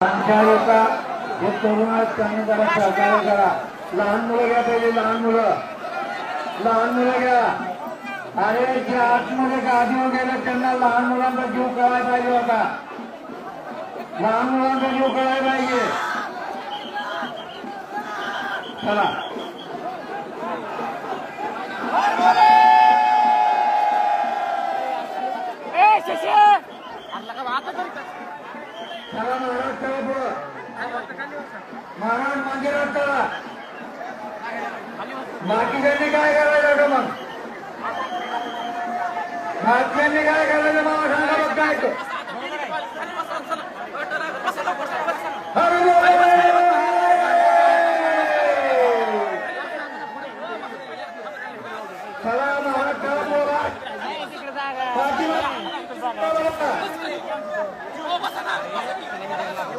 सहकार्य का जे तरुण आहेत त्यांनी जरा सहकार्य करा. लहान मुलं घ्या, पहिले लहान मुलं घ्या. अरे जे आतमध्ये गादीवर गेले त्यांना लहान मुलांचा जीव कळायला पाहिजे होता. लहान मुलांचा जीव कळायला पाहिजे. चला चला महाराज, चला पुढं. महाराज मंदिरात चला. बाकीच्यांनी काय करायचं मग? बाकीच्यांनी काय करायचं मला सांगा. बघ काय